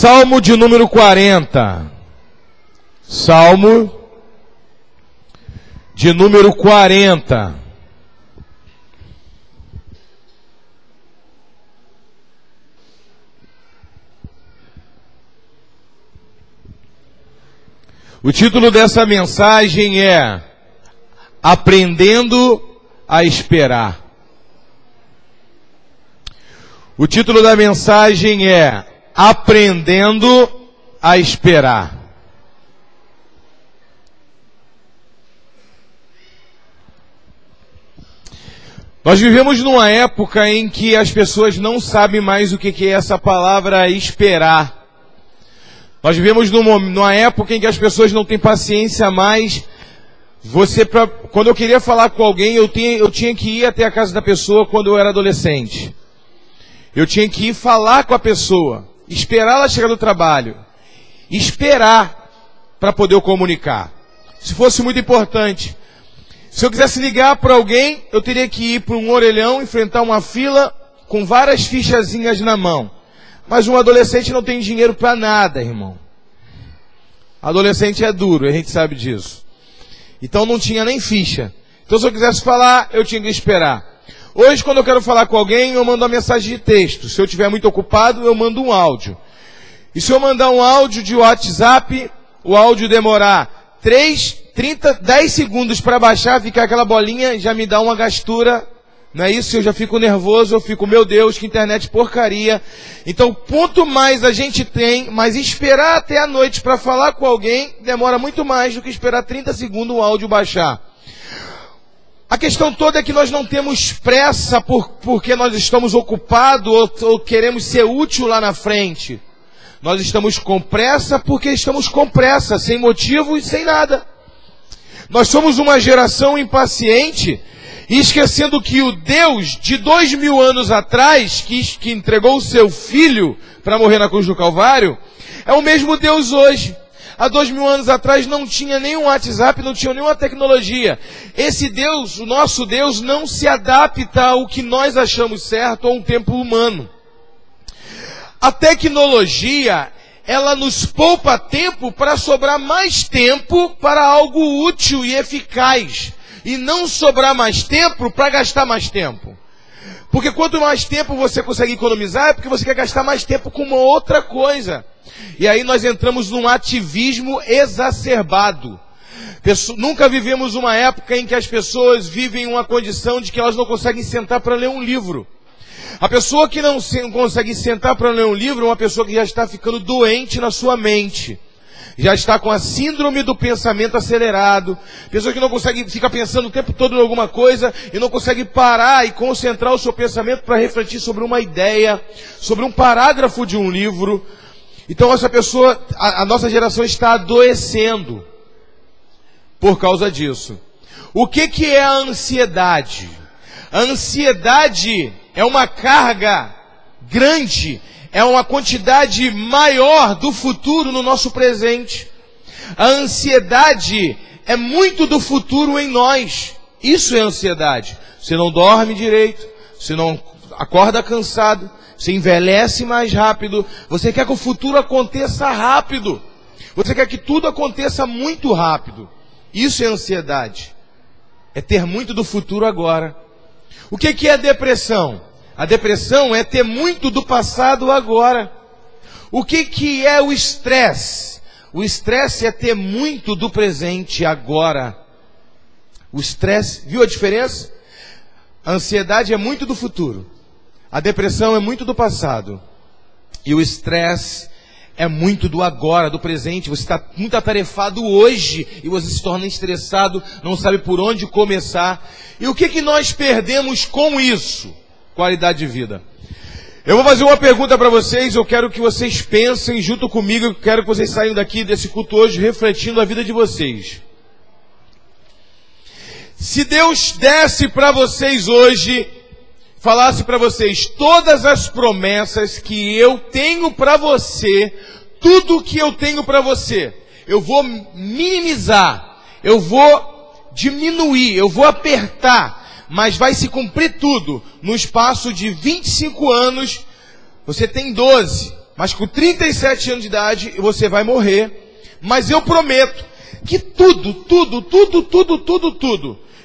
Salmo de número 40. Salmo de número 40. O título dessa mensagem é Aprendendo a Esperar. O título da mensagem é Aprendendo a Esperar. Nós vivemos numa época em que as pessoas não sabem mais o que é essa palavra esperar. Nós vivemos numa época em que as pessoas não têm paciência mais. Quando eu queria falar com alguém, eu tinha que ir até a casa da pessoa quando eu era adolescente. Eu tinha que ir falar com a pessoa, esperar ela chegar do trabalho, esperar para poder eu comunicar. Se fosse muito importante. Se eu quisesse ligar para alguém, eu teria que ir para um orelhão, enfrentar uma fila com várias fichazinhas na mão. Mas um adolescente não tem dinheiro para nada, irmão. Adolescente é duro, a gente sabe disso. Então não tinha nem ficha. Então se eu quisesse falar, eu tinha que esperar. Hoje, quando eu quero falar com alguém, eu mando uma mensagem de texto. Se eu estiver muito ocupado, eu mando um áudio. E se eu mandar um áudio de WhatsApp, o áudio demorar 10 segundos para baixar, ficar aquela bolinha, já me dá uma gastura. Não é isso? Eu já fico nervoso, eu fico, meu Deus, que internet porcaria. Então, quanto mais a gente tem, mas esperar até a noite para falar com alguém, demora muito mais do que esperar 30 segundos o áudio baixar. A questão toda é que nós não temos pressa porque nós estamos ocupados ou queremos ser útil lá na frente. Nós estamos com pressa porque estamos com pressa, sem motivo e sem nada. Nós somos uma geração impaciente e esquecendo que o Deus de 2000 anos atrás, que entregou o seu filho para morrer na cruz do Calvário, é o mesmo Deus hoje. Há 2000 anos atrás não tinha nenhum WhatsApp, não tinha nenhuma tecnologia. Esse Deus, o nosso Deus, não se adapta ao que nós achamos certo a um tempo humano. A tecnologia, ela nos poupa tempo para sobrar mais tempo para algo útil e eficaz. E não sobrar mais tempo para gastar mais tempo. Porque quanto mais tempo você consegue economizar, é porque você quer gastar mais tempo com uma outra coisa. E aí nós entramos num ativismo exacerbado. Nunca vivemos uma época em que as pessoas vivem uma condição de que elas não conseguem sentar para ler um livro. A pessoa que não consegue sentar para ler um livro é uma pessoa que já está ficando doente na sua mente. Já está com a síndrome do pensamento acelerado. Pessoa que não consegue, fica pensando o tempo todo em alguma coisa e não consegue parar e concentrar o seu pensamento para refletir sobre uma ideia, sobre um parágrafo de um livro. Então essa pessoa, a nossa geração está adoecendo por causa disso. O que é a ansiedade? A ansiedade é uma carga grande, é uma quantidade maior do futuro no nosso presente. A ansiedade é muito do futuro em nós. Isso é ansiedade. Você não dorme direito, você não acorda cansado, você envelhece mais rápido, você quer que o futuro aconteça rápido. Você quer que tudo aconteça muito rápido. Isso é ansiedade. É ter muito do futuro agora. O que é a depressão? A depressão é ter muito do passado agora. O que é o estresse? O estresse é ter muito do presente agora. O estresse, viu a diferença? A ansiedade é muito do futuro. A depressão é muito do passado. E o estresse é muito do agora, do presente. Você está muito atarefado hoje e você se torna estressado, não sabe por onde começar. E o que nós perdemos com isso? Qualidade de vida. Eu vou fazer uma pergunta para vocês, eu quero que vocês pensem junto comigo, eu quero que vocês saiam daqui desse culto hoje refletindo a vida de vocês. Se Deus desse para vocês hoje, falasse para vocês todas as promessas que eu tenho para você, tudo que eu tenho para você, eu vou minimizar, eu vou diminuir, eu vou apertar, mas vai se cumprir tudo. No espaço de 25 anos, você tem 12. mas com 37 anos de idade você vai morrer. Mas eu prometo que tudo,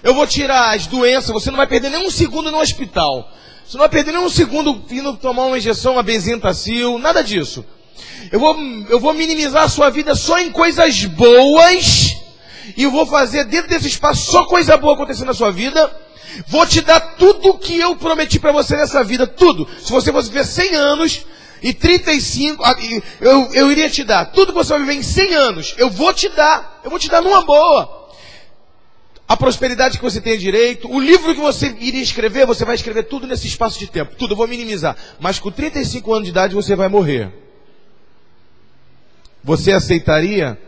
eu vou tirar as doenças, você não vai perder nem um segundo no hospital. Você não vai perder nem um segundo indo tomar uma injeção, uma benzentacil, nada disso. Eu vou minimizar a sua vida só em coisas boas, e eu vou fazer dentro desse espaço só coisa boa acontecendo na sua vida. Vou te dar tudo o que eu prometi para você nessa vida, tudo. Se você fosse viver 100 anos e 35, eu iria te dar tudo que você vai viver em 100 anos. Eu vou te dar numa boa. A prosperidade que você tem direito, o livro que você iria escrever, você vai escrever tudo nesse espaço de tempo. Tudo, eu vou minimizar. Mas com 35 anos de idade você vai morrer. Você aceitaria?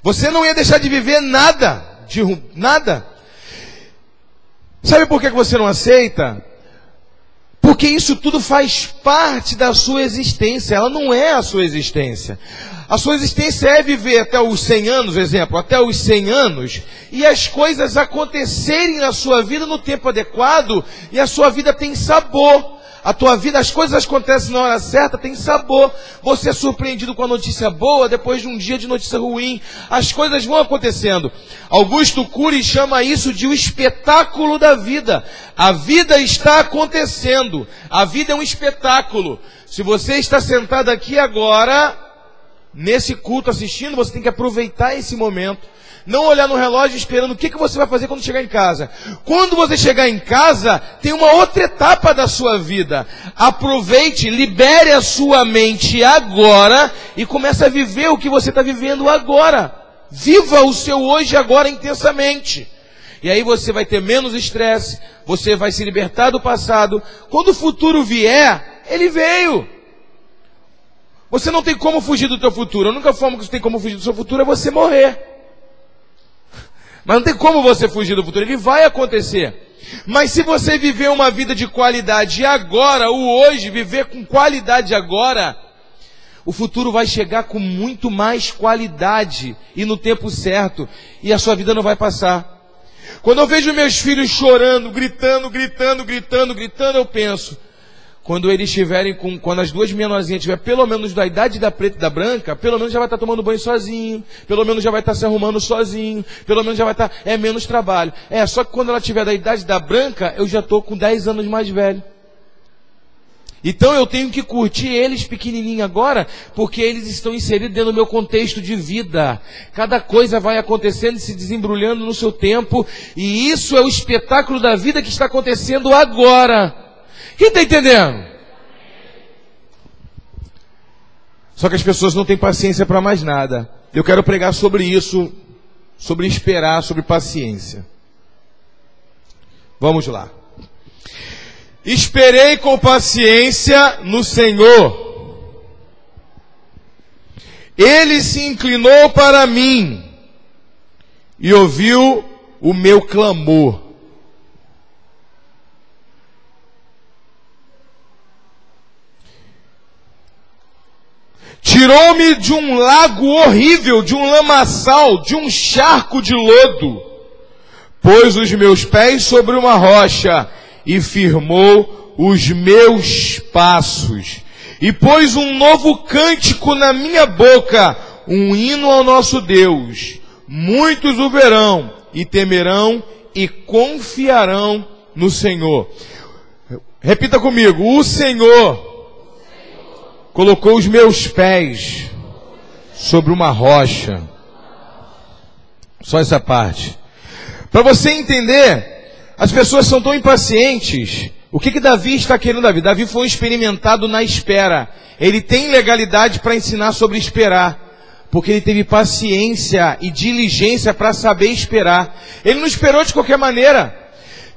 Você não ia deixar de viver nada. Nada. Sabe por que você não aceita? Porque isso tudo faz parte da sua existência. Ela não é a sua existência. A sua existência é viver até os 100 anos, exemplo, até os 100 anos, e as coisas acontecerem na sua vida no tempo adequado, e a sua vida tem sabor. A tua vida, as coisas acontecem na hora certa, tem sabor. Você é surpreendido com a notícia boa, depois de um dia de notícia ruim. As coisas vão acontecendo. Augusto Cury chama isso de o espetáculo da vida. A vida está acontecendo. A vida é um espetáculo. Se você está sentado aqui agora, nesse culto assistindo, você tem que aproveitar esse momento. Não olhar no relógio esperando o que você vai fazer quando chegar em casa. Quando você chegar em casa, tem uma outra etapa da sua vida. Aproveite, libere a sua mente agora e comece a viver o que você está vivendo agora. Viva o seu hoje agora intensamente. E aí você vai ter menos estresse, você vai se libertar do passado. Quando o futuro vier, ele veio. Você não tem como fugir do teu futuro. A única forma que você tem como fugir do seu futuro é você morrer. Mas não tem como você fugir do futuro, ele vai acontecer. Mas se você viver uma vida de qualidade agora, o hoje, viver com qualidade agora, o futuro vai chegar com muito mais qualidade e no tempo certo, e a sua vida não vai passar. Quando eu vejo meus filhos chorando, gritando, eu penso, quando eles estiverem quando as duas menorzinhas tiverem pelo menos da idade da preta e da branca, pelo menos já vai estar tomando banho sozinho, pelo menos já vai estar se arrumando sozinho, pelo menos já vai estar, é menos trabalho. Só que quando ela tiver da idade da branca, eu já estou com 10 anos mais velho. Então eu tenho que curtir eles pequenininho agora, porque eles estão inseridos dentro do meu contexto de vida. Cada coisa vai acontecendo e se desembrulhando no seu tempo, e isso é o espetáculo da vida que está acontecendo agora. Quem está entendendo? Só que as pessoas não têm paciência para mais nada. Eu quero pregar sobre isso, sobre esperar, sobre paciência. Vamos lá. Esperei com paciência no Senhor. Ele se inclinou para mim e ouviu o meu clamor. Tirou-me de um lago horrível, de um lamaçal, de um charco de lodo. Pôs os meus pés sobre uma rocha e firmou os meus passos. E pôs um novo cântico na minha boca, um hino ao nosso Deus. Muitos o verão e temerão e confiarão no Senhor. Repita comigo, o Senhor colocou os meus pés sobre uma rocha. Só essa parte. Para você entender, as pessoas são tão impacientes. O que Davi está querendo da vida? Davi foi um experimentado na espera. Ele tem legalidade para ensinar sobre esperar, porque ele teve paciência e diligência para saber esperar. Ele não esperou de qualquer maneira.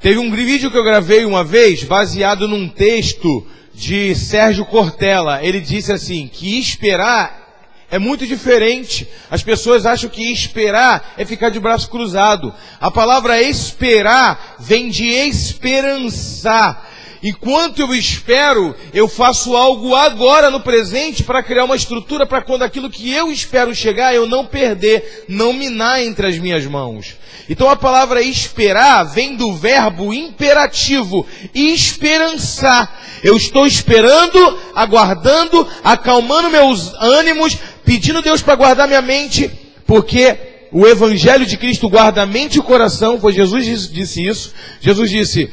Teve um vídeo que eu gravei uma vez, baseado num texto de Sérgio Cortella. Ele disse assim, que esperar é muito diferente. As pessoas acham que esperar é ficar de braço cruzado. A palavra esperar vem de esperançar. Enquanto eu espero, eu faço algo agora no presente para criar uma estrutura para quando aquilo que eu espero chegar, eu não perder, não minar entre as minhas mãos. Então a palavra esperar vem do verbo imperativo, esperançar. Eu estou esperando, aguardando, acalmando meus ânimos, pedindo a Deus para guardar minha mente, porque o Evangelho de Cristo guarda a mente e o coração, pois Jesus disse isso. Jesus disse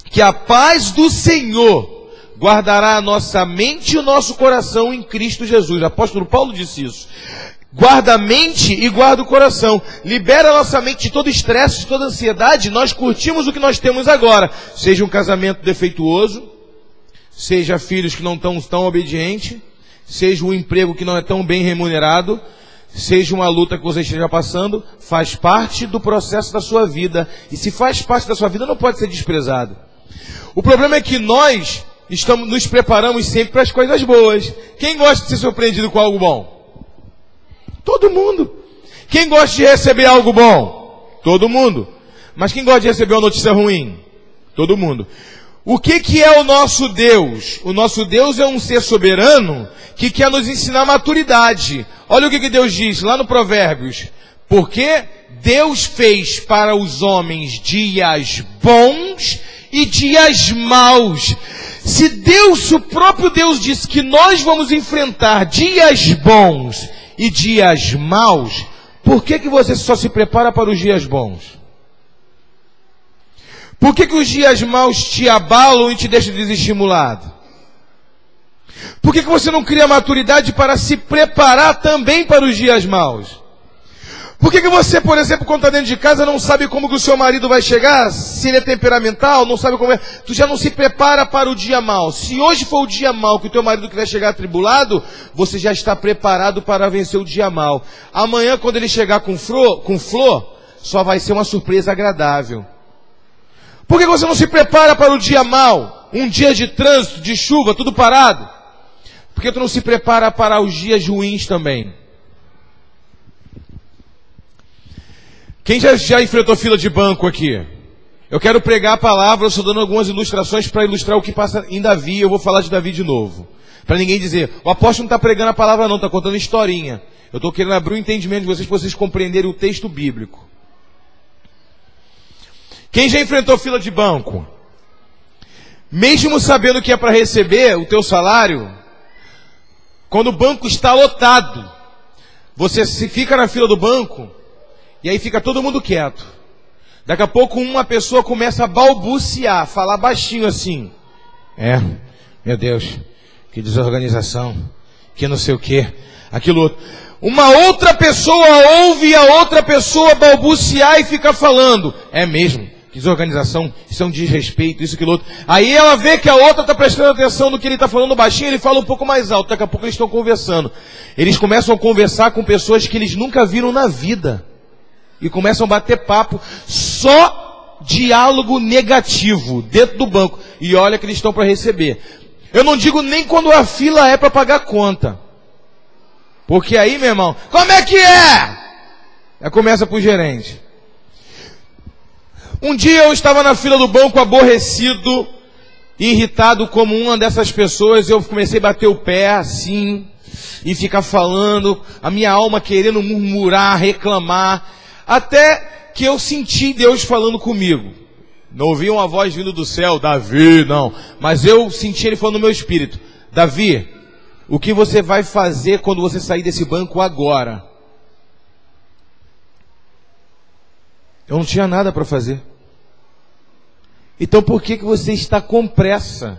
que a paz do Senhor guardará a nossa mente e o nosso coração em Cristo Jesus. O apóstolo Paulo disse isso. Guarda a mente e guarda o coração. Libera a nossa mente de todo estresse, de toda ansiedade. Nós curtimos o que nós temos agora. Seja um casamento defeituoso, seja filhos que não estão tão obedientes, seja um emprego que não é tão bem remunerado, seja uma luta que você esteja passando, faz parte do processo da sua vida. E se faz parte da sua vida, não pode ser desprezado. O problema é que nós nos preparamos sempre para as coisas boas. Quem gosta de ser surpreendido com algo bom? Todo mundo. Quem gosta de receber algo bom? Todo mundo. Mas quem gosta de receber uma notícia ruim? Todo mundo. O que é o nosso Deus? O nosso Deus é um ser soberano que quer nos ensinar maturidade. Olha o que Deus diz lá no Provérbios. Porque Deus fez para os homens dias bons e dias maus. Se Deus, o próprio Deus disse que nós vamos enfrentar dias bons e dias maus, por que você só se prepara para os dias bons? Por que os dias maus te abalam e te deixam desestimulado? Por que você não cria maturidade para se preparar também para os dias maus? Por que você, por exemplo, quando está dentro de casa, não sabe como que o seu marido vai chegar? Se ele é temperamental, não sabe como é. Tu já não se prepara para o dia mau. Se hoje for o dia mau que o teu marido quiser chegar atribulado, você já está preparado para vencer o dia mau. Amanhã, quando ele chegar com flor, só vai ser uma surpresa agradável. Por que você não se prepara para o dia mau? Um dia de trânsito, de chuva, tudo parado. Por que tu não se prepara para os dias ruins também? Quem já enfrentou fila de banco aqui? Eu quero pregar a palavra, eu estou dando algumas ilustrações para ilustrar o que passa em Davi. Eu vou falar de Davi de novo. Para ninguém dizer, o apóstolo não está pregando a palavra não, está contando historinha. Eu estou querendo abrir o entendimento de vocês, para vocês compreenderem o texto bíblico. Quem já enfrentou fila de banco? Mesmo sabendo que é para receber o teu salário, quando o banco está lotado, você se fica na fila do banco, e aí fica todo mundo quieto. Daqui a pouco uma pessoa começa a balbuciar, falar baixinho assim. Meu Deus, que desorganização, que não sei o que, aquilo outro. Uma outra pessoa ouve a outra pessoa balbuciar e fica falando. É mesmo, que desorganização, isso é um desrespeito, isso, aquilo outro. Aí ela vê que a outra está prestando atenção no que ele está falando baixinho, ele fala um pouco mais alto. Daqui a pouco eles estão conversando. Eles começam a conversar com pessoas que eles nunca viram na vida. E começam a bater papo, só diálogo negativo dentro do banco. E olha que eles estão para receber. Eu não digo nem quando a fila é para pagar conta. Porque aí, meu irmão, como é que é? Aí começa pro gerente. Um dia eu estava na fila do banco aborrecido, irritado como uma dessas pessoas. Eu comecei a bater o pé assim, e ficar falando, a minha alma querendo murmurar, reclamar. Até que eu senti Deus falando comigo. Não ouvi uma voz vindo do céu, Davi, não. Mas eu senti Ele falando no meu espírito. Davi, o que você vai fazer quando você sair desse banco agora? Eu não tinha nada para fazer. Então por que você está com pressa?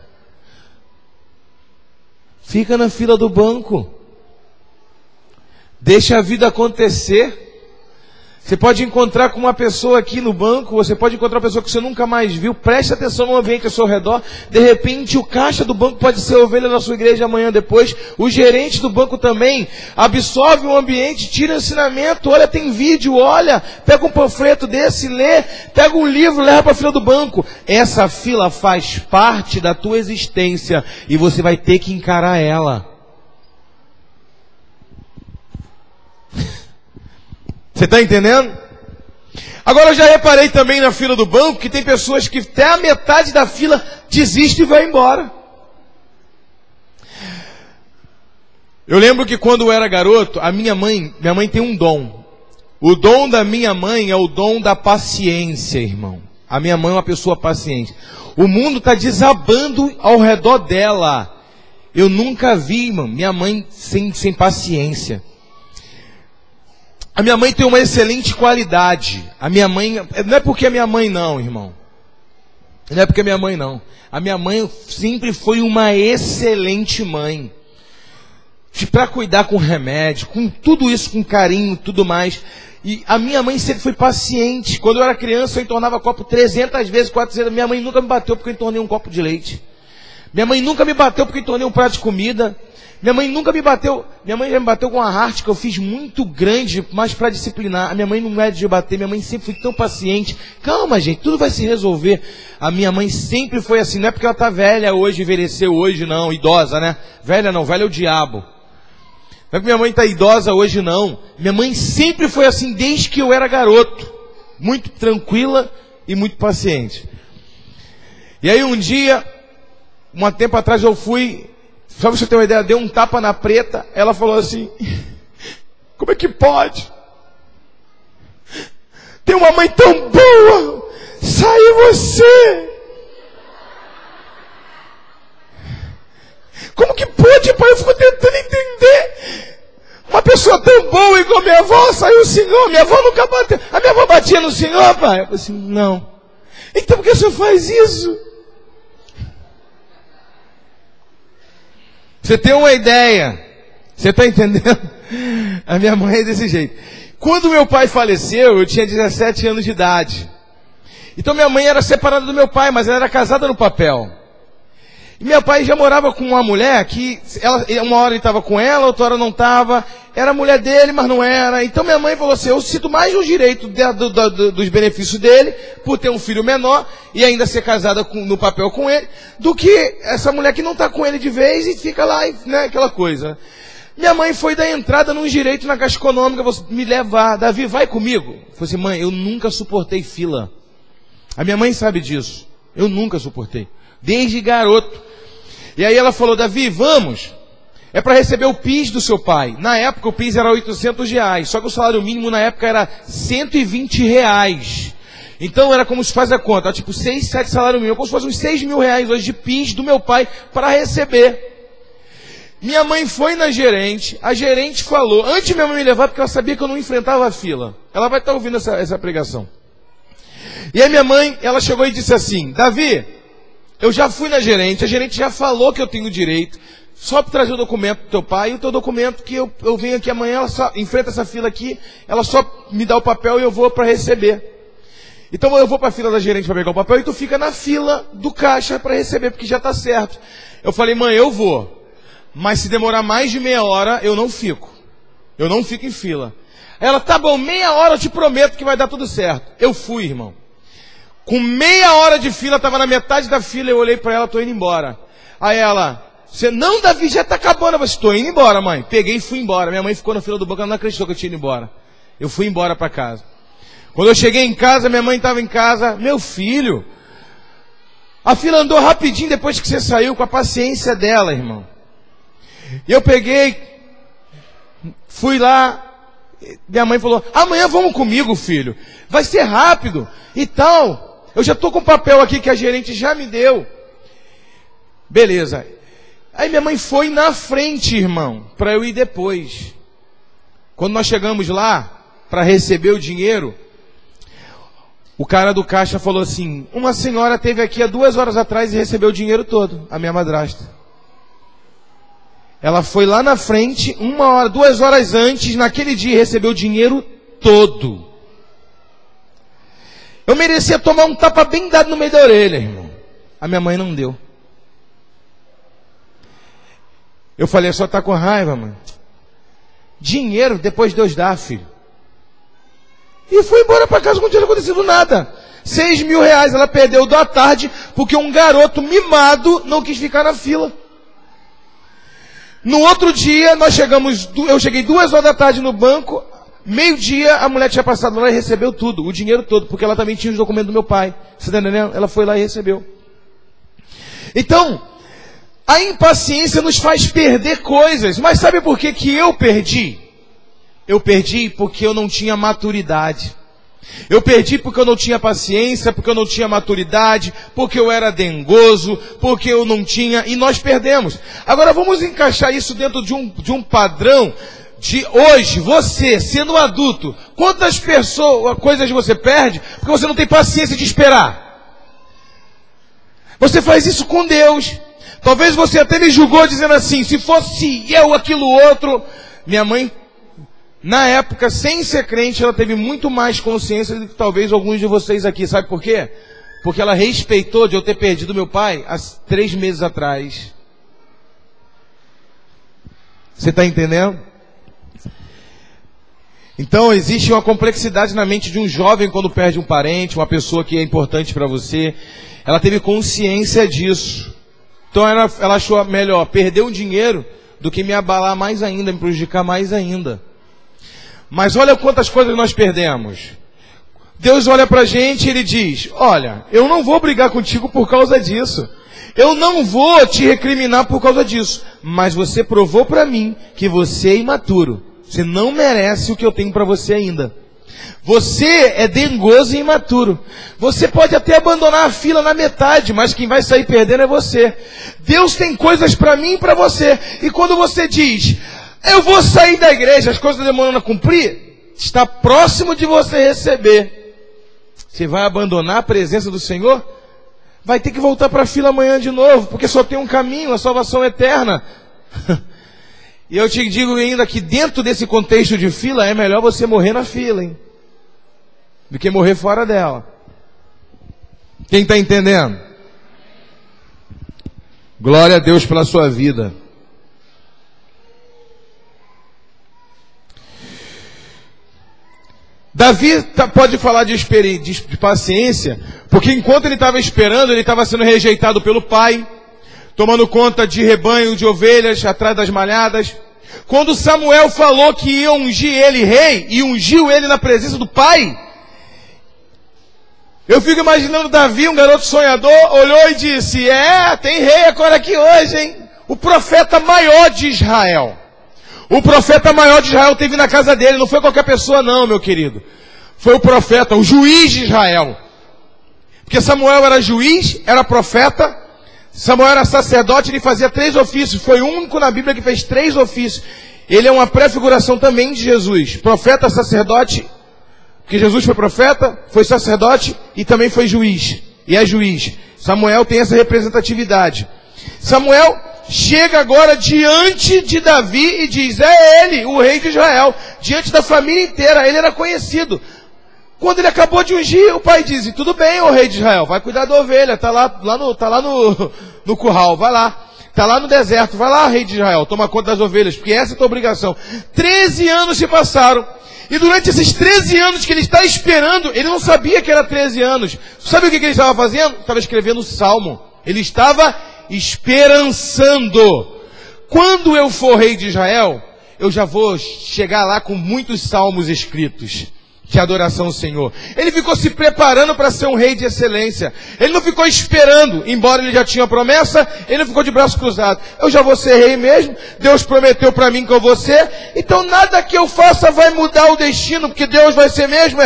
Fica na fila do banco. Deixa a vida acontecer. Você pode encontrar com uma pessoa aqui no banco, você pode encontrar uma pessoa que você nunca mais viu, preste atenção no ambiente ao seu redor, de repente o caixa do banco pode ser a ovelha da sua igreja amanhã depois, o gerente do banco também, absorve o ambiente, tira o ensinamento, olha, tem vídeo, olha, pega um panfleto desse, lê, pega um livro, leva para a fila do banco. Essa fila faz parte da tua existência e você vai ter que encarar ela. Você está entendendo? Agora eu já reparei também na fila do banco que tem pessoas que até a metade da fila desiste e vai embora. Eu lembro que quando eu era garoto, minha mãe tem um dom. O dom da minha mãe é o dom da paciência, irmão. A minha mãe é uma pessoa paciente. O mundo está desabando ao redor dela. Eu nunca vi, irmão, minha mãe sem paciência. A minha mãe tem uma excelente qualidade. A minha mãe, não é porque é minha mãe não, irmão. Não é porque é minha mãe não. A minha mãe sempre foi uma excelente mãe. Para cuidar com remédio, com tudo isso, com carinho, tudo mais. E a minha mãe sempre foi paciente. Quando eu era criança, eu entornava copo 300 vezes, 400. Minha mãe nunca me bateu porque eu entornei um copo de leite. Minha mãe nunca me bateu porque eu entornei um prato de comida. Minha mãe nunca me bateu. Minha mãe já me bateu com uma arte que eu fiz muito grande, mas para disciplinar. A minha mãe não é de bater. Minha mãe sempre foi tão paciente. Calma, gente, tudo vai se resolver. A minha mãe sempre foi assim. Não é porque ela está velha hoje, envelheceu hoje, não. Idosa, né? Velha não, velha é o diabo. Não é que minha mãe está idosa hoje, não. Minha mãe sempre foi assim, desde que eu era garoto. Muito tranquila e muito paciente. E aí um dia, um tempo atrás eu fui, só pra você ter uma ideia, dei um tapa na preta. Ela falou assim, como é que pode? Tem uma mãe tão boa, sai você. Como que pode, pai? Eu fico tentando entender. Uma pessoa tão boa igual minha avó, saiu o senhor. Minha avó nunca bateu. A minha avó batia no senhor, pai? Eu falei assim, não. Então por que o senhor faz isso? Você tem uma ideia. Você está entendendo? A minha mãe é desse jeito. Quando meu pai faleceu, eu tinha 17 anos de idade. Então minha mãe era separada do meu pai, mas ela era casada no papel. E meu pai já morava com uma mulher que, uma hora ele estava com ela, outra hora não estava. Era a mulher dele, mas não era. Então minha mãe falou assim, eu sinto mais o direito dos benefícios dele, por ter um filho menor, e ainda ser casada no papel com ele, do que essa mulher que não está com ele de vez e fica lá, né, aquela coisa. Minha mãe foi dar entrada num direito na Caixa Econômica, me levar. Davi, vai comigo. Eu falei assim, mãe, eu nunca suportei fila. A minha mãe sabe disso. Eu nunca suportei. Desde garoto. E aí ela falou, Davi, vamos. É para receber o PIS do seu pai. Na época o PIS era R$800. Só que o salário mínimo na época era R$120. Então era como se faz a conta. Tipo 6, 7 salários mínimos. Como se fosse uns R$6.000 hoje de PIS do meu pai para receber. Minha mãe foi na gerente. A gerente falou, antes de minha mãe me levar, porque ela sabia que eu não enfrentava a fila. Ela vai estar ouvindo essa pregação. E aí minha mãe, ela chegou e disse assim, Davi, eu já fui na gerente, a gerente já falou que eu tenho direito, só para trazer o documento do teu pai, e o teu documento que eu venho aqui amanhã, ela só enfrenta essa fila aqui, ela só me dá o papel e eu vou para receber. Então eu vou para a fila da gerente para pegar o papel e tu fica na fila do caixa para receber, porque já está certo. Eu falei, mãe, eu vou, mas se demorar mais de meia hora, eu não fico. Eu não fico em fila. Ela, tá bom, meia hora eu te prometo que vai dar tudo certo. Eu fui, irmão. Com meia hora de fila, estava na metade da fila, eu olhei para ela, estou indo embora. Aí ela, você não, Davi, já está acabando. Eu falei, estou indo embora, mãe. Peguei e fui embora. Minha mãe ficou na fila do banco, ela não acreditou que eu tinha ido embora. Eu fui embora para casa. Quando eu cheguei em casa, minha mãe estava em casa. Meu filho, a fila andou rapidinho depois que você saiu, com a paciência dela, irmão. Eu peguei, fui lá, minha mãe falou, amanhã vamos comigo, filho. Vai ser rápido e tal. Eu já estou com o papel aqui que a gerente já me deu. Beleza. Aí minha mãe foi na frente, irmão, para eu ir depois. Quando nós chegamos lá, para receber o dinheiro, o cara do caixa falou assim, uma senhora esteve aqui há 2 horas atrás e recebeu o dinheiro todo, a minha madrasta. Ela foi lá na frente, 1 hora, 2 horas antes, naquele dia, e recebeu o dinheiro todo. Eu merecia tomar um tapa bem dado no meio da orelha, irmão. A minha mãe não deu. Eu falei, só tá com raiva, mãe. Dinheiro, depois Deus dá, filho. E fui embora para casa como não tinha acontecido nada. R$6.000 ela perdeu da tarde, porque um garoto mimado não quis ficar na fila. No outro dia, eu cheguei 2 horas da tarde no banco, Meio-dia, a mulher tinha passado lá e recebeu tudo, o dinheiro todo, porque ela também tinha os documentos do meu pai. Você está entendendo? Ela foi lá e recebeu. Então, a impaciência nos faz perder coisas. Mas sabe por que que eu perdi? Eu perdi porque eu não tinha maturidade. Eu perdi porque eu não tinha paciência, porque eu não tinha maturidade, porque eu era dengoso, porque eu não tinha, e nós perdemos. Agora vamos encaixar isso dentro de um padrão de hoje, você, sendo um adulto, quantas coisas você perde porque você não tem paciência de esperar? Você faz isso com Deus. Talvez você até me julgou dizendo assim, se fosse eu, aquilo outro. Minha mãe, na época, sem ser crente, ela teve muito mais consciência do que talvez alguns de vocês aqui. Sabe por quê? Porque ela respeitou de eu ter perdido meu pai há 3 meses atrás. Você está entendendo? Então, existe uma complexidade na mente de um jovem quando perde um parente, uma pessoa que é importante para você. Ela teve consciência disso. Então, ela achou melhor perder o dinheiro do que me abalar mais ainda, me prejudicar mais ainda. Mas olha quantas coisas nós perdemos. Deus olha para a gente e Ele diz, olha, eu não vou brigar contigo por causa disso. Eu não vou te recriminar por causa disso. Mas você provou para mim que você é imaturo. Você não merece o que eu tenho para você ainda. Você é dengoso e imaturo. Você pode até abandonar a fila na metade, mas quem vai sair perdendo é você. Deus tem coisas para mim e para você. E quando você diz, eu vou sair da igreja, as coisas demoram a cumprir, está próximo de você receber. Você vai abandonar a presença do Senhor? Vai ter que voltar para a fila amanhã de novo, porque só tem um caminho, a salvação eterna. E eu te digo ainda que dentro desse contexto de fila, é melhor você morrer na fila, hein? Do que morrer fora dela. Quem está entendendo? Glória a Deus pela sua vida. Davi pode falar de paciência, porque enquanto ele estava esperando, ele estava sendo rejeitado pelo pai, tomando conta de rebanho de ovelhas atrás das malhadas. Quando Samuel falou que ia ungir ele rei, e ungiu ele na presença do pai, eu fico imaginando Davi, um garoto sonhador, olhou e disse, tem rei agora aqui hoje, hein? O profeta maior de Israel. O profeta maior de Israel teve na casa dele, não foi qualquer pessoa não, meu querido. Foi o profeta, o juiz de Israel. Porque Samuel era juiz, era profeta, Samuel era sacerdote, ele fazia 3 ofícios, foi o único na Bíblia que fez 3 ofícios. Ele é uma prefiguração também de Jesus, profeta, sacerdote, porque Jesus foi profeta, foi sacerdote e também foi juiz, e é juiz. Samuel tem essa representatividade. Samuel chega agora diante de Davi e diz, é ele, o rei de Israel, diante da família inteira, ele era conhecido. Quando ele acabou de ungir, o pai diz, tudo bem, o rei de Israel, vai cuidar da ovelha, tá lá no curral, vai lá. Tá lá no deserto, vai lá, rei de Israel, toma conta das ovelhas, porque essa é a tua obrigação. 13 anos se passaram. E durante esses 13 anos que ele está esperando, ele não sabia que era 13 anos. Sabe o que ele estava fazendo? Estava escrevendo o salmo. Ele estava esperançando. Quando eu for rei de Israel, eu já vou chegar lá com muitos salmos escritos de adoração ao Senhor. Ele ficou se preparando para ser um rei de excelência. Ele não ficou esperando, embora ele já tinha a promessa, ele não ficou de braços cruzados. Eu já vou ser rei mesmo, Deus prometeu para mim que eu vou ser, então nada que eu faça vai mudar o destino, porque Deus vai ser mesmo,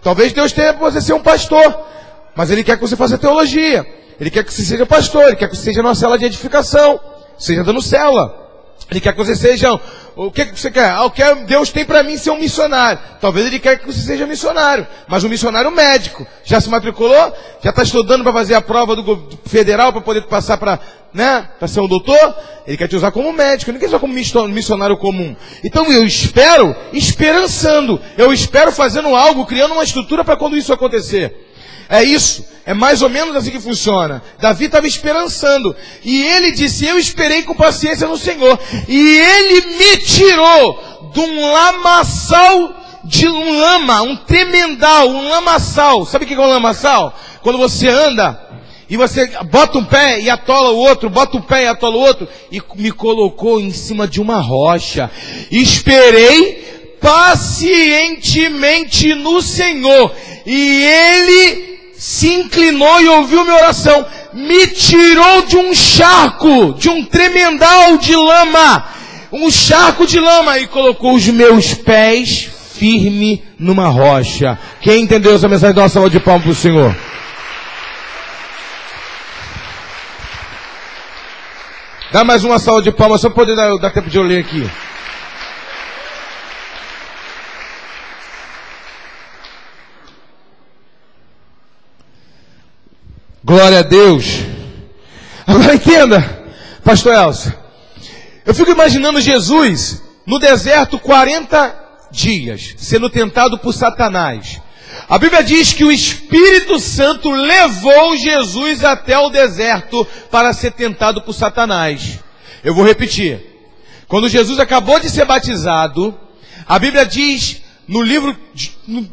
Talvez Deus tenha para você ser um pastor, mas Ele quer que você faça teologia. Ele quer que você seja pastor, Ele quer que você seja numa cela de edificação, seja dando cela. Ele quer que você seja... O que você quer? Deus tem para mim ser um missionário. Talvez Ele quer que você seja missionário, mas um missionário médico. Já se matriculou? Já está estudando para fazer a prova do federal para poder passar para ser um doutor? Ele quer te usar como médico, ele não quer te usar como missionário comum. Então eu espero esperançando. Eu espero fazendo algo, criando uma estrutura para quando isso acontecer. É isso, é mais ou menos assim que funciona. Davi estava esperançando, e ele disse, eu esperei com paciência no Senhor, e Ele me tirou de um lamaçal, de um lama, um tremendal, um lamaçal. Sabe o que é um lamaçal? Quando você anda, e você bota um pé e atola o outro, bota um pé e atola o outro, e me colocou em cima de uma rocha. Esperei pacientemente no Senhor, e Ele se inclinou e ouviu minha oração, me tirou de um charco, de um tremendal de lama, um charco de lama, e colocou os meus pés firme numa rocha. Quem entendeu essa mensagem, dá uma salva de palmas para o Senhor. Dá mais uma salva de palmas, só para poder dar tempo de eu ler aqui. Glória a Deus. Agora entenda, pastor Elcio. Eu fico imaginando Jesus no deserto 40 dias, sendo tentado por Satanás. A Bíblia diz que o Espírito Santo levou Jesus até o deserto para ser tentado por Satanás. Eu vou repetir. Quando Jesus acabou de ser batizado, a Bíblia diz,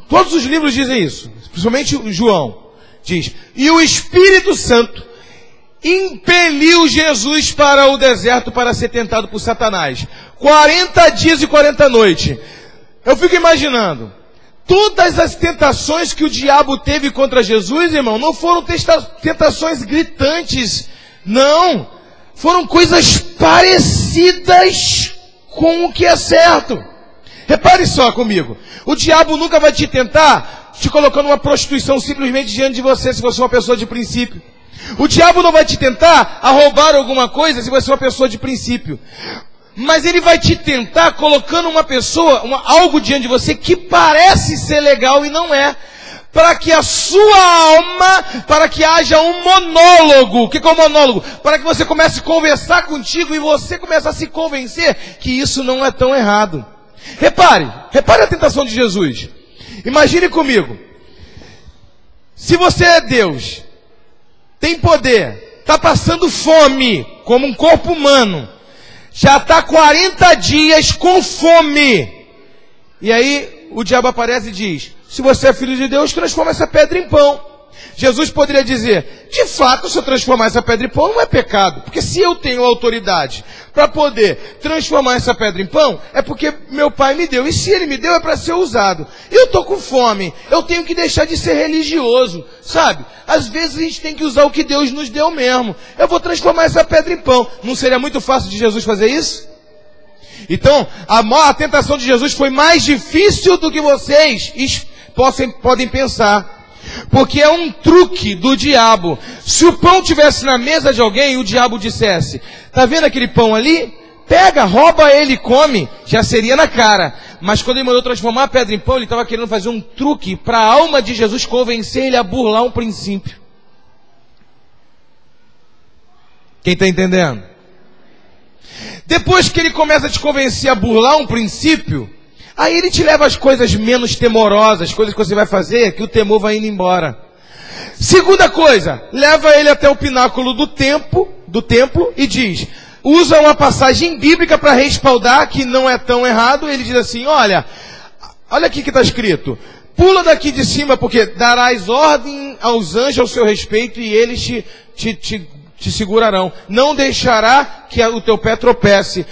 todos os livros dizem isso, principalmente João, diz, e o Espírito Santo impeliu Jesus para o deserto para ser tentado por Satanás. 40 dias e 40 noites. Eu fico imaginando, todas as tentações que o diabo teve contra Jesus, irmão, não foram tentações gritantes, não. Foram coisas parecidas com o que é certo. Repare só comigo. O diabo nunca vai te tentar te colocando uma prostituição simplesmente diante de você, se você é uma pessoa de princípio. O diabo não vai te tentar a roubar alguma coisa se você é uma pessoa de princípio. Mas ele vai te tentar colocando algo diante de você que parece ser legal e não é. Para que a sua alma, para que haja um monólogo. O que é um monólogo? Para que você comece a conversar contigo e você comece a se convencer que isso não é tão errado. Repare a tentação de Jesus. Imagine comigo. Se você é Deus, tem poder, está passando fome, como um corpo humano, já está 40 dias com fome. E aí o diabo aparece e diz, se você é filho de Deus, transforma essa pedra em pão. Jesus poderia dizer, de fato, se eu transformar essa pedra em pão, não é pecado. Porque se eu tenho autoridade para poder transformar essa pedra em pão, é porque meu pai me deu. E se ele me deu, é para ser usado. Eu estou com fome, eu tenho que deixar de ser religioso, sabe? Às vezes a gente tem que usar o que Deus nos deu mesmo. Eu vou transformar essa pedra em pão. Não seria muito fácil de Jesus fazer isso? Então, a tentação de Jesus foi mais difícil do que vocês podem pensar. Porque é um truque do diabo. Se o pão estivesse na mesa de alguém e o diabo dissesse, tá vendo aquele pão ali? Pega, rouba ele e come, já seria na cara. Mas quando ele mandou transformar a pedra em pão, ele estava querendo fazer um truque para a alma de Jesus convencer ele a burlar um princípio. Quem está entendendo? Depois que ele começa a te convencer a burlar um princípio, aí ele te leva às coisas menos temorosas, coisas que você vai fazer, que o temor vai indo embora. Segunda coisa, leva ele até o pináculo do templo e diz, usa uma passagem bíblica para respaldar que não é tão errado. Ele diz assim, olha aqui que está escrito, pula daqui de cima, porque darás ordem aos anjos ao seu respeito e eles te segurarão. Não deixará que o teu pé tropece.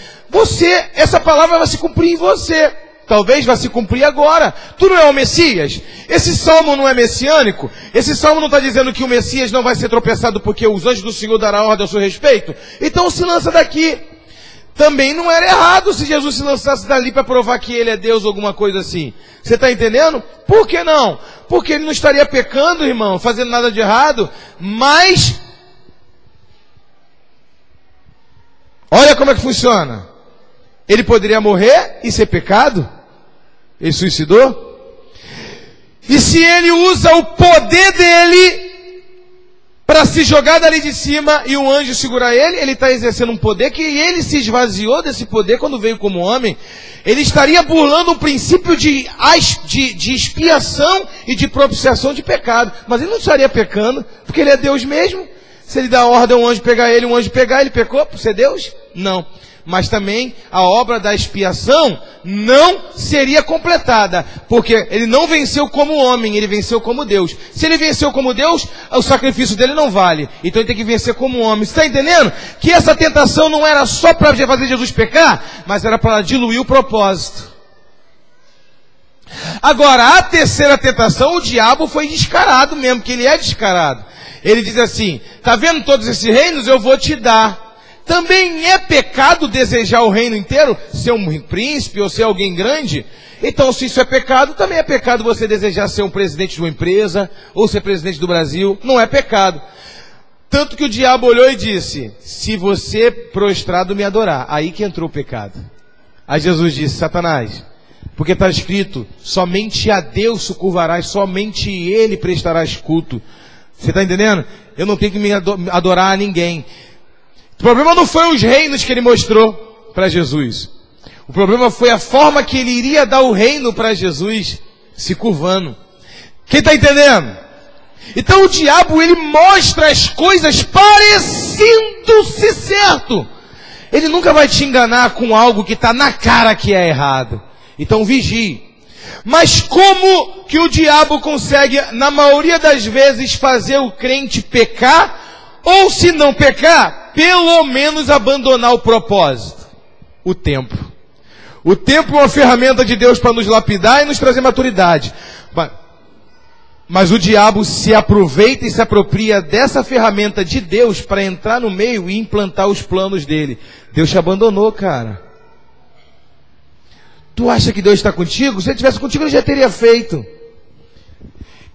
Essa palavra vai se cumprir em você. Talvez vá se cumprir agora. Tu não é o Messias? Esse salmo não é messiânico? Esse salmo não está dizendo que o Messias não vai ser tropeçado porque os anjos do Senhor darão ordem ao seu respeito? Então se lança daqui. Também não era errado se Jesus se lançasse dali para provar que ele é Deus ou alguma coisa assim. Você está entendendo? Por que não? Porque ele não estaria pecando, irmão, fazendo nada de errado, mas olha como é que funciona. Ele poderia morrer e ser pecado? Ele suicidou? E se ele usa o poder dele para se jogar dali de cima e o anjo segurar ele, ele está exercendo um poder que ele se esvaziou desse poder quando veio como homem. Ele estaria burlando um princípio de expiação e de propiciação de pecado. Mas ele não estaria pecando, porque ele é Deus mesmo. Se ele dá ordem ao anjo pegar ele, um anjo pegar, ele pecou por ser Deus? Não. Mas também a obra da expiação não seria completada, porque ele não venceu como homem, ele venceu como Deus. Se ele venceu como Deus, o sacrifício dele não vale. Então ele tem que vencer como homem. Você está entendendo? Que essa tentação não era só para fazer Jesus pecar, mas era para diluir o propósito. Agora, a terceira tentação, o diabo foi descarado mesmo, que ele é descarado. Ele diz assim, tá vendo todos esses reinos? Eu vou te dar. Também é pecado desejar o reino inteiro? Ser um príncipe ou ser alguém grande? Então, se isso é pecado, também é pecado você desejar ser um presidente de uma empresa, ou ser presidente do Brasil. Não é pecado. Tanto que o diabo olhou e disse, se você prostrado me adorar, aí que entrou o pecado. Aí Jesus disse, Satanás, porque está escrito, somente a Deus se curvarás, somente Ele prestarás culto. Você está entendendo? Eu não tenho que me adorar a ninguém. O problema não foi os reinos que ele mostrou para Jesus. O problema foi a forma que ele iria dar o reino para Jesus, se curvando. Quem está entendendo? Então o diabo, ele mostra as coisas parecendo-se certo. Ele nunca vai te enganar com algo que está na cara que é errado. Então vigie. Mas como que o diabo consegue, na maioria das vezes, fazer o crente pecar? Ou se não pecar, pelo menos abandonar o propósito. O tempo. O tempo é uma ferramenta de Deus para nos lapidar e nos trazer maturidade. Mas o diabo se aproveita e se apropria dessa ferramenta de Deus para entrar no meio e implantar os planos dele. Deus te abandonou, cara. Tu acha que Deus está contigo? Se ele estivesse contigo, ele já teria feito.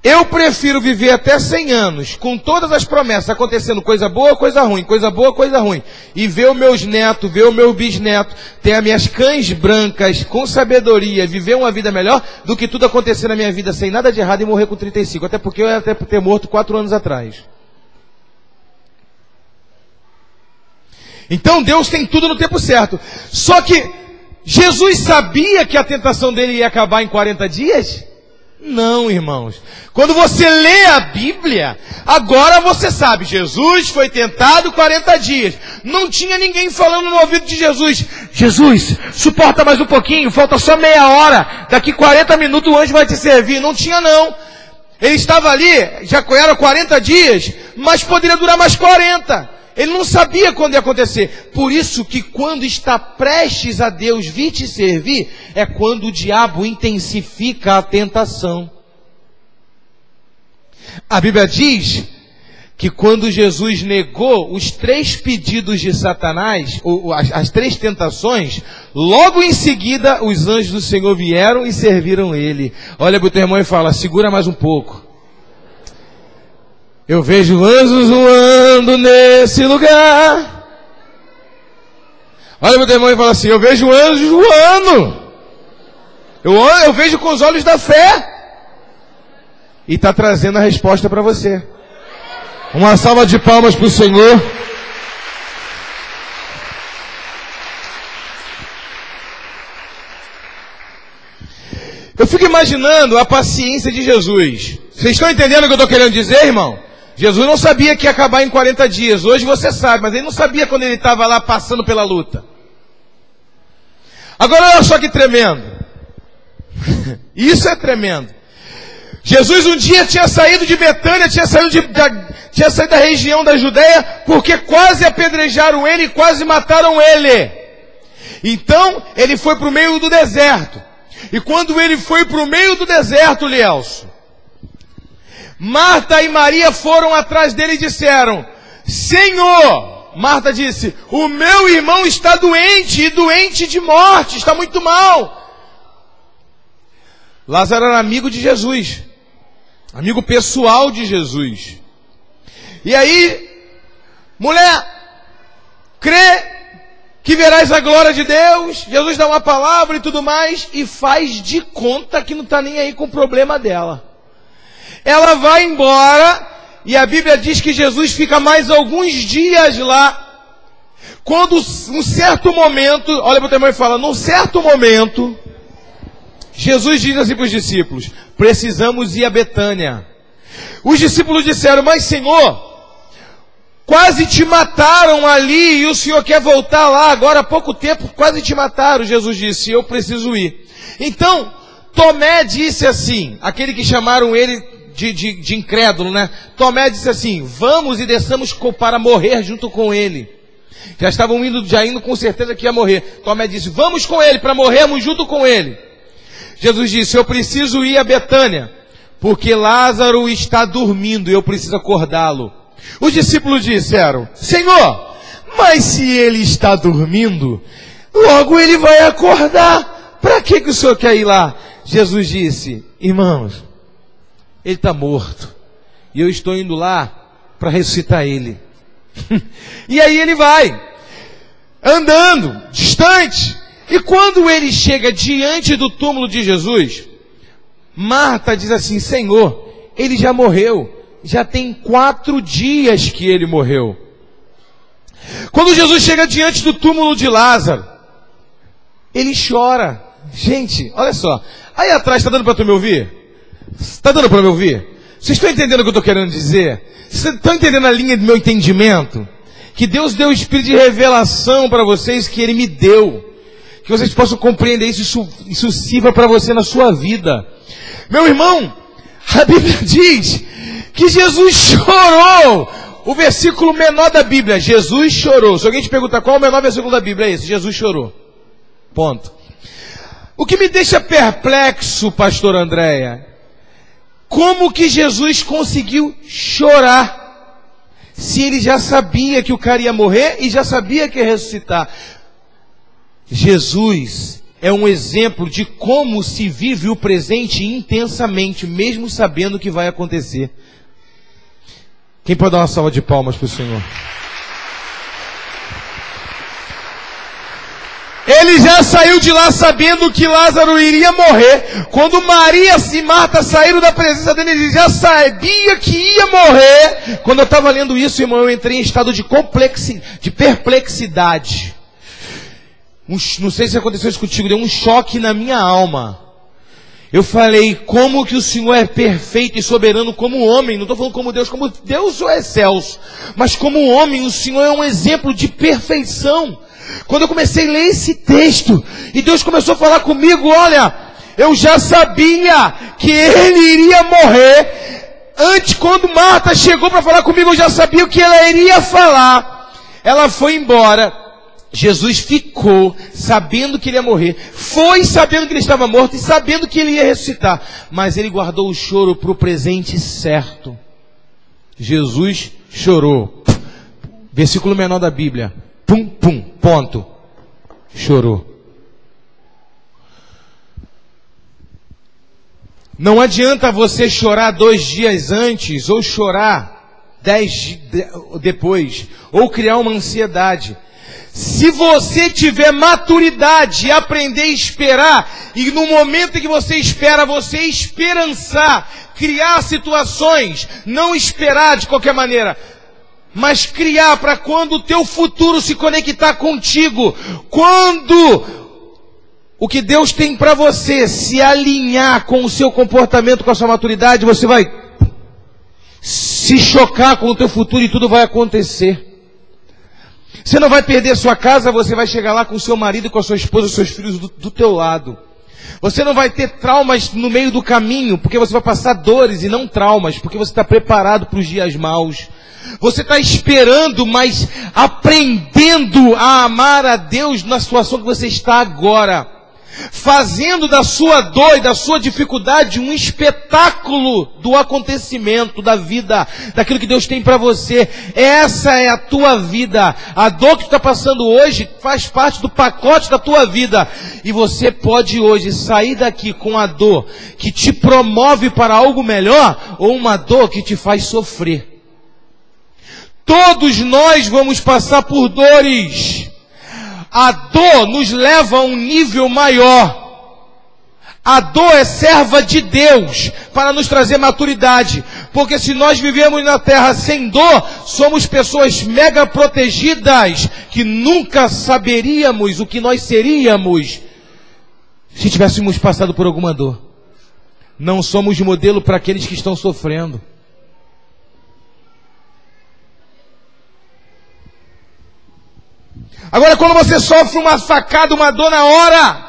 Eu prefiro viver até 100 anos, com todas as promessas, acontecendo coisa boa, coisa ruim, coisa boa, coisa ruim. E ver os meus netos, ver o meu bisneto, ter as minhas cães brancas, com sabedoria, viver uma vida melhor, do que tudo acontecer na minha vida sem nada de errado e morrer com 35. Até porque eu ia até ter morto 4 anos atrás. Então Deus tem tudo no tempo certo. Só que Jesus sabia que a tentação dele ia acabar em 40 dias? Não, irmãos. Quando você lê a Bíblia, agora você sabe, Jesus foi tentado 40 dias. Não tinha ninguém falando no ouvido de Jesus, Jesus, suporta mais um pouquinho, falta só meia hora, daqui 40 minutos o anjo vai te servir. Não tinha não. Ele estava ali, já era 40 dias, mas poderia durar mais 40. Ele não sabia quando ia acontecer. Por isso que quando está prestes a Deus vir te servir, é quando o diabo intensifica a tentação. A Bíblia diz que quando Jesus negou os 3 pedidos de Satanás, ou as 3 tentações, logo em seguida os anjos do Senhor vieram e serviram ele. Olha para o teu irmão e fala, segura mais um pouco. Eu vejo anjos voando nesse lugar. Olha para o teu irmão e fala assim, eu vejo anjos voando. Eu vejo com os olhos da fé. E está trazendo a resposta para você. Uma salva de palmas para o Senhor. Eu fico imaginando a paciência de Jesus. Vocês estão entendendo o que eu estou querendo dizer, irmão? Jesus não sabia que ia acabar em 40 dias. Hoje você sabe, mas ele não sabia quando ele estava lá passando pela luta. Agora olha só que tremendo. Isso é tremendo. Jesus um dia tinha saído de Betânia, tinha saído da região da Judéia, porque quase apedrejaram ele e quase mataram ele. Então, ele foi para o meio do deserto. E quando ele foi para o meio do deserto, Lielso, Marta e Maria foram atrás dele e disseram, Senhor, Marta disse, o meu irmão está doente, e doente de morte, está muito mal. Lázaro era amigo de Jesus, amigo pessoal de Jesus. E aí, mulher, crê que verás a glória de Deus. Jesus dá uma palavra e tudo mais, e faz de conta que não está nem aí com o problema dela. Ela vai embora, e a Bíblia diz que Jesus fica mais alguns dias lá. Quando um certo momento, olha para o teu irmão e fala, num certo momento, Jesus diz assim para os discípulos, precisamos ir a Betânia. Os discípulos disseram, mas Senhor, quase te mataram ali, e o Senhor quer voltar lá, agora há pouco tempo, quase te mataram. Jesus disse, eu preciso ir. Então, Tomé disse assim, aquele que chamaram ele de incrédulo, né? Tomé disse assim, vamos e desçamos para morrer junto com ele. Já estavam indo com certeza que ia morrer. Tomé disse, vamos com ele, para morrermos junto com ele. Jesus disse: eu preciso ir a Betânia, porque Lázaro está dormindo e eu preciso acordá-lo. Os discípulos disseram: Senhor, mas se ele está dormindo, logo ele vai acordar. Para que o Senhor quer ir lá? Jesus disse: irmãos, ele está morto e eu estou indo lá para ressuscitar ele. E aí ele vai andando distante, e quando ele chega diante do túmulo de Jesus, Marta diz assim: Senhor, ele já morreu, já tem 4 dias que ele morreu. Quando Jesus chega diante do túmulo de Lázaro, ele chora. Gente, olha só, aí atrás, está dando para tu me ouvir? Está dando para me ouvir? Vocês estão entendendo o que eu estou querendo dizer? Vocês estão entendendo a linha do meu entendimento? Que Deus deu o espírito de revelação para vocês, que Ele me deu, que vocês possam compreender isso sirva para você na sua vida. Meu irmão, a Bíblia diz que Jesus chorou. O versículo menor da Bíblia: Jesus chorou. Se alguém te perguntar qual é o menor versículo da Bíblia, é esse: Jesus chorou. Ponto. O que me deixa perplexo, pastor Andréia, como que Jesus conseguiu chorar, se ele já sabia que o cara ia morrer e já sabia que ia ressuscitar? Jesus é um exemplo de como se vive o presente intensamente, mesmo sabendo o que vai acontecer. Quem pode dar uma salva de palmas para o Senhor? Ele já saiu de lá sabendo que Lázaro iria morrer. Quando Maria e Marta saíram da presença dele, ele já sabia que ia morrer. Quando eu estava lendo isso, irmão, eu entrei em estado de perplexidade. Não sei se aconteceu isso contigo, deu um choque na minha alma. Eu falei: como que o Senhor é perfeito e soberano como homem? Não estou falando como Deus é excelso, mas como homem, o Senhor é um exemplo de perfeição. Quando eu comecei a ler esse texto, e Deus começou a falar comigo: olha, eu já sabia que ele iria morrer. Antes, quando Marta chegou para falar comigo, eu já sabia o que ela iria falar. Ela foi embora. Jesus ficou sabendo que ele ia morrer, foi sabendo que ele estava morto e sabendo que ele ia ressuscitar, mas ele guardou o choro para o presente certo. Jesus chorou. Versículo menor da Bíblia: pum, pum, ponto. Chorou. Não adianta você chorar 2 dias antes, ou chorar 10 depois, ou criar uma ansiedade. Se você tiver maturidade e aprender a esperar, e no momento em que você espera, você esperançar, criar situações, não esperar de qualquer maneira, mas criar para quando o teu futuro se conectar contigo, quando o que Deus tem para você se alinhar com o seu comportamento, com a sua maturidade, você vai se chocar com o teu futuro e tudo vai acontecer. Você não vai perder sua casa, você vai chegar lá com o seu marido, com a sua esposa, seus filhos do teu lado. Você não vai ter traumas no meio do caminho, porque você vai passar dores e não traumas, porque você está preparado para os dias maus. Você está esperando, mas aprendendo a amar a Deus na situação que você está agora. Fazendo da sua dor e da sua dificuldade um espetáculo do acontecimento, da vida, daquilo que Deus tem para você. Essa é a tua vida. A dor que tu está passando hoje faz parte do pacote da tua vida. E você pode hoje sair daqui com a dor que te promove para algo melhor, ou uma dor que te faz sofrer. Todos nós vamos passar por dores. A dor nos leva a um nível maior. A dor é serva de Deus para nos trazer maturidade. Porque se nós vivemos na terra sem dor, somos pessoas mega protegidas, que nunca saberíamos o que nós seríamos se tivéssemos passado por alguma dor. Não somos modelo para aqueles que estão sofrendo. Agora, quando você sofre uma facada, uma dor na hora,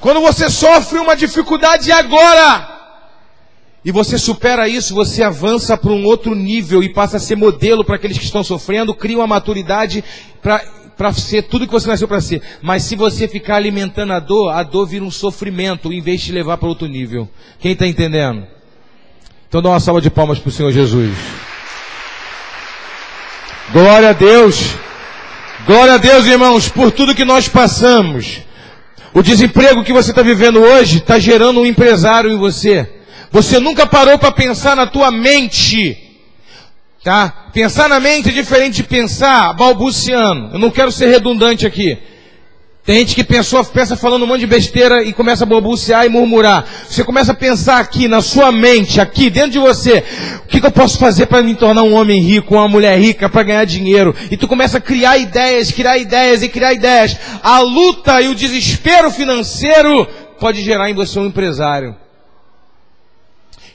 quando você sofre uma dificuldade agora, e você supera isso, você avança para um outro nível e passa a ser modelo para aqueles que estão sofrendo, cria uma maturidade para ser tudo que você nasceu para ser. Mas se você ficar alimentando a dor vira um sofrimento, em vez de te levar para outro nível. Quem está entendendo? Então dá uma salva de palmas para o Senhor Jesus. Glória a Deus. Glória a Deus, irmãos, por tudo que nós passamos. O desemprego que você está vivendo hoje está gerando um empresário em você. Você nunca parou para pensar na tua mente. Tá? Pensar na mente é diferente de pensar balbuciando. Eu não quero ser redundante aqui. Tem gente que pensa falando um monte de besteira e começa a balbuciar e murmurar. Você começa a pensar aqui, na sua mente, aqui dentro de você. O que eu posso fazer para me tornar um homem rico, uma mulher rica, para ganhar dinheiro? E tu começa a criar ideias. A luta e o desespero financeiro pode gerar em você um empresário.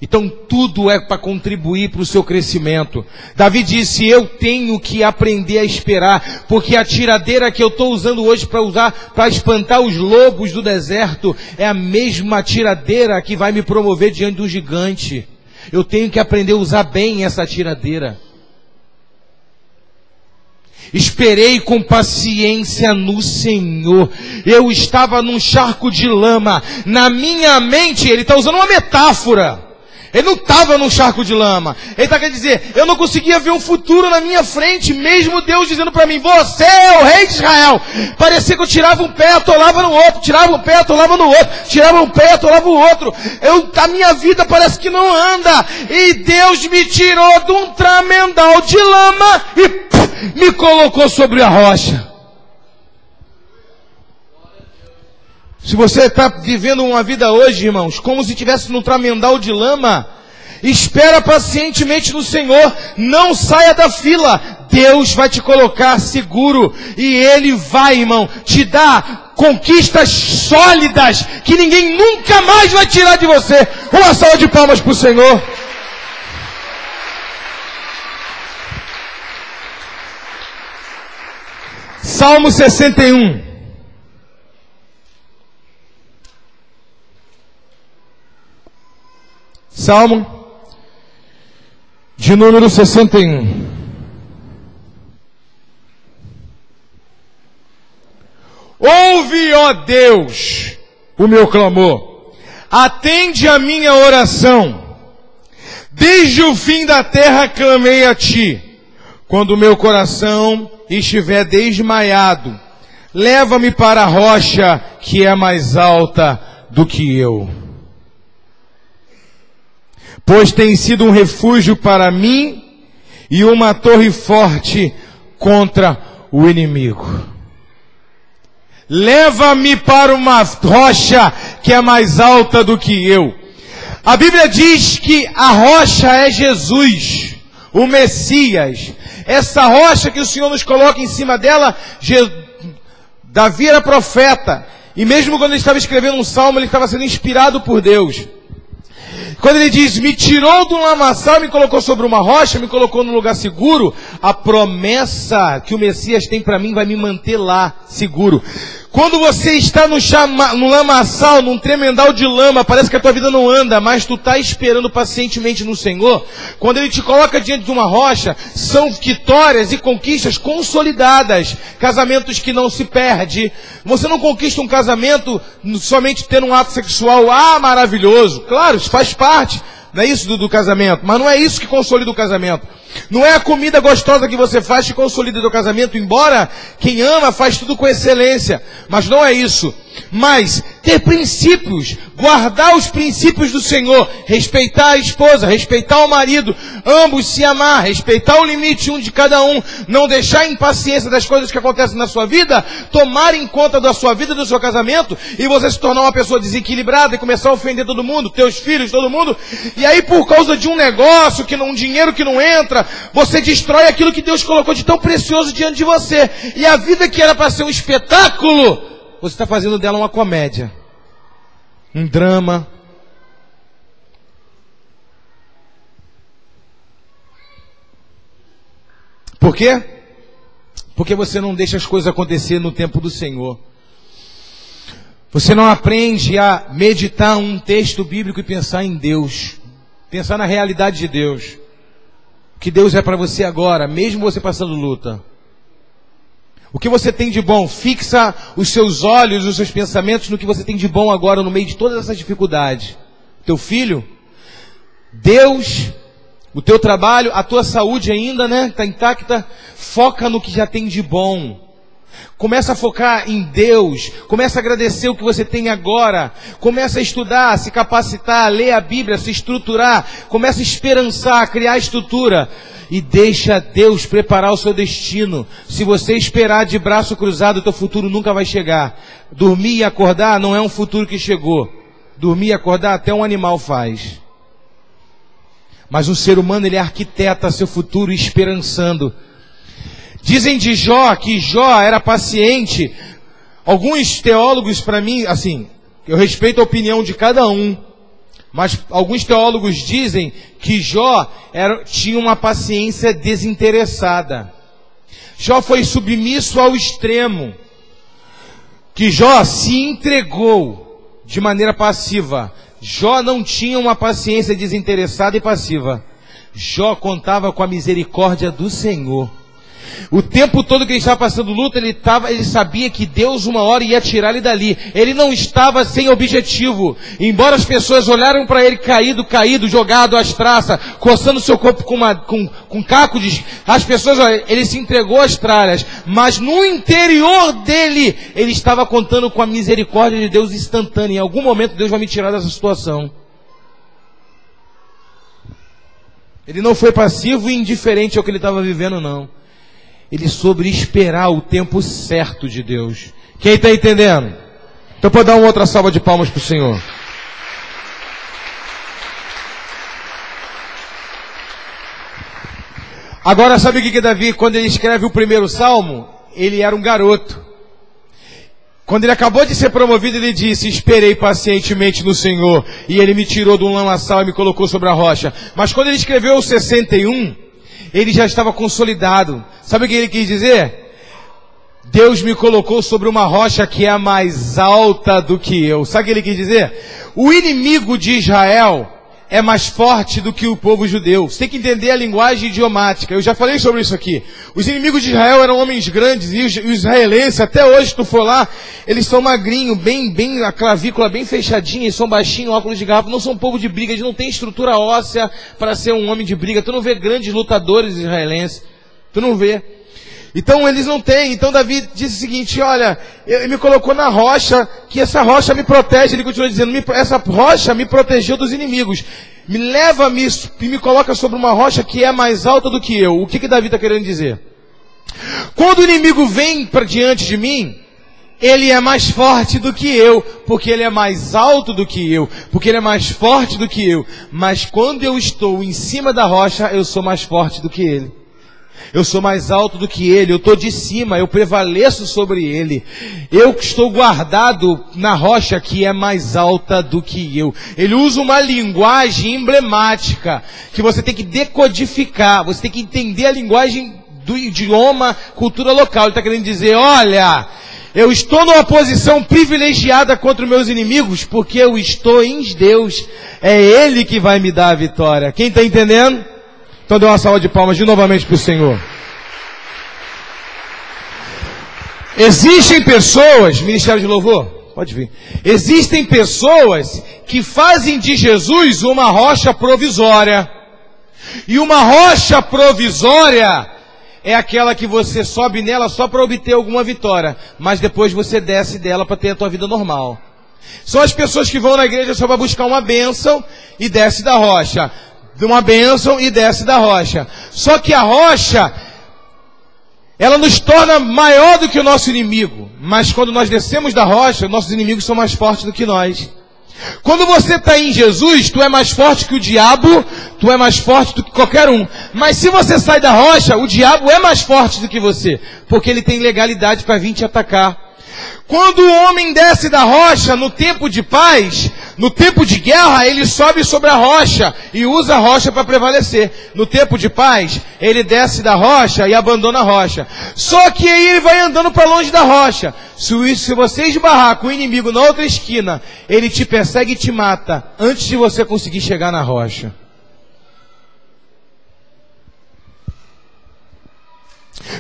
Então tudo é para contribuir para o seu crescimento. Davi disse, eu tenho que aprender a esperar, porque a tiradeira que eu estou usando hoje para espantar os lobos do deserto, é a mesma tiradeira que vai me promover diante do gigante. Eu tenho que aprender a usar bem essa tiradeira. Esperei com paciência no Senhor. Eu estava num charco de lama. Na minha mente, ele está usando uma metáfora. Ele não estava num charco de lama. Ele está querendo dizer, eu não conseguia ver um futuro na minha frente, mesmo Deus dizendo para mim, você é o rei de Israel. Parecia que eu tirava um pé, atolava no outro, tirava um pé, atolava no outro, tirava um pé, atolava o outro. A minha vida parece que não anda. E Deus me tirou de um tramendal de lama e me colocou sobre a rocha. Se você está vivendo uma vida hoje, irmãos, como se estivesse num tramendal de lama, espera pacientemente no Senhor, não saia da fila, Deus vai te colocar seguro, e Ele vai, irmão, te dar conquistas sólidas, que ninguém nunca mais vai tirar de você. Uma salva de palmas para o Senhor. Salmo 61. Salmo de número 61. Ouve, ó Deus, o meu clamor. Atende a minha oração. Desde o fim da terra clamei a ti. Quando o meu coração estiver desmaiado, leva-me para a rocha que é mais alta do que eu. Pois tem sido um refúgio para mim e uma torre forte contra o inimigo. Leva-me para uma rocha que é mais alta do que eu. A Bíblia diz que a rocha é Jesus, o Messias. Essa rocha que o Senhor nos coloca em cima dela, Davi era profeta. E mesmo quando ele estava escrevendo um salmo, ele estava sendo inspirado por Deus. Quando ele diz, me tirou do lamaçal, me colocou sobre uma rocha, me colocou num lugar seguro, a promessa que o Messias tem para mim vai me manter lá, seguro. Quando você está no lamaçal, num tremendal de lama, parece que a tua vida não anda, mas tu está esperando pacientemente no Senhor. Quando Ele te coloca diante de uma rocha, são vitórias e conquistas consolidadas. Casamentos que não se perde. Você não conquista um casamento somente tendo um ato sexual, maravilhoso. Claro, isso faz parte. Não é isso do casamento, mas não é isso que consolida o casamento. Não é a comida gostosa que você faz que consolida o casamento, embora quem ama faz tudo com excelência, mas não é isso. Mas ter princípios, guardar os princípios do Senhor, respeitar a esposa, respeitar o marido, ambos se amar, respeitar o limite um de cada um, não deixar a impaciência das coisas que acontecem na sua vida, tomar em conta da sua vida, do seu casamento, e você se tornar uma pessoa desequilibrada e começar a ofender todo mundo, teus filhos, todo mundo, e aí por causa de um negócio, um dinheiro que não entra, você destrói aquilo que Deus colocou de tão precioso diante de você, e a vida que era para ser um espetáculo, você está fazendo dela uma comédia, um drama. Por quê? Porque você não deixa as coisas acontecer no tempo do Senhor. Você não aprende a meditar um texto bíblico e pensar em Deus, pensar na realidade de Deus, que Deus é para você agora, mesmo você passando luta. O que você tem de bom? Fixa os seus olhos, os seus pensamentos no que você tem de bom agora, no meio de todas essas dificuldades. Teu filho, Deus, o teu trabalho, a tua saúde ainda, né? Está intacta. Foca no que já tem de bom. Começa a focar em Deus. Começa a agradecer o que você tem agora. Começa a estudar, se capacitar, ler a Bíblia, se estruturar. Começa a esperançar, criar estrutura. E deixa Deus preparar o seu destino. Se você esperar de braço cruzado, o teu futuro nunca vai chegar. Dormir e acordar não é um futuro que chegou. Dormir e acordar até um animal faz. Mas um ser humano, ele arquiteta seu futuro esperançando. Dizem de Jó que Jó era paciente. Alguns teólogos, para mim, assim, eu respeito a opinião de cada um, mas alguns teólogos dizem que Jó tinha uma paciência desinteressada. Jó foi submisso ao extremo. Que Jó se entregou de maneira passiva. Jó não tinha uma paciência desinteressada e passiva. Jó contava com a misericórdia do Senhor. O tempo todo que ele estava passando luta, ele sabia que Deus uma hora ia tirar ele dali. Ele não estava sem objetivo. Embora as pessoas olharam para ele caído, jogado às traças, coçando seu corpo com caco de... As pessoas, olha, ele se entregou às tralhas. Mas no interior dele, ele estava contando com a misericórdia de Deus instantânea. Em algum momento Deus vai me tirar dessa situação. Ele não foi passivo e indiferente ao que ele estava vivendo, não. Ele soube esperar o tempo certo de Deus. Quem está entendendo? Então pode dar uma outra salva de palmas para o Senhor. Agora sabe o que Davi, quando ele escreve o primeiro salmo, ele era um garoto. Quando ele acabou de ser promovido, ele disse: esperei pacientemente no Senhor, e ele me tirou de um lamaçal e me colocou sobre a rocha. Mas quando ele escreveu o 61, ele já estava consolidado. Sabe o que ele quis dizer? Deus me colocou sobre uma rocha que é mais alta do que eu. Sabe o que ele quis dizer? O inimigo de Israel é mais forte do que o povo judeu. Você tem que entender a linguagem idiomática. Eu já falei sobre isso aqui. Os inimigos de Israel eram homens grandes, e os israelenses, até hoje, se tu for lá, eles são magrinhos, bem, a clavícula bem fechadinha, eles são baixinhos, óculos de garrafa, não são povo de briga, eles não têm estrutura óssea para ser um homem de briga. Tu não vê grandes lutadores israelenses. Tu não vê. Então eles não têm. Então Davi disse o seguinte: olha, ele me colocou na rocha, que essa rocha me protege. Ele continua dizendo: essa rocha me protegeu dos inimigos. Me leva e me coloca sobre uma rocha que é mais alta do que eu. O que Davi está querendo dizer? Quando o inimigo vem para diante de mim, ele é mais forte do que eu, porque ele é mais alto do que eu, porque ele é mais forte do que eu. Mas quando eu estou em cima da rocha, eu sou mais forte do que ele. Eu sou mais alto do que ele, eu estou de cima, eu prevaleço sobre ele. Eu que estou guardado na rocha que é mais alta do que eu. Ele usa uma linguagem emblemática que você tem que decodificar, você tem que entender a linguagem do idioma, cultura local. Ele está querendo dizer: olha, eu estou numa posição privilegiada contra os meus inimigos, porque eu estou em Deus. É Ele que vai me dar a vitória. Quem está entendendo? Então dê uma salva de palmas de novamente para o Senhor. Existem pessoas, Ministério de Louvor, pode vir. Existem pessoas que fazem de Jesus uma rocha provisória. E uma rocha provisória é aquela que você sobe nela só para obter alguma vitória, mas depois você desce dela para ter a tua vida normal. São as pessoas que vão na igreja só para buscar uma bênção e desce da rocha. De uma bênção e desce da rocha. Só que a rocha, ela nos torna maior do que o nosso inimigo. Mas quando nós descemos da rocha, nossos inimigos são mais fortes do que nós. Quando você está em Jesus, tu é mais forte que o diabo, tu é mais forte do que qualquer um. Mas se você sai da rocha, o diabo é mais forte do que você, porque ele tem legalidade para vir te atacar. Quando o homem desce da rocha no tempo de paz, no tempo de guerra, ele sobe sobre a rocha e usa a rocha para prevalecer. No tempo de paz, ele desce da rocha e abandona a rocha. Só que aí ele vai andando para longe da rocha. Se você esbarrar com o inimigo na outra esquina, ele te persegue e te mata antes de você conseguir chegar na rocha.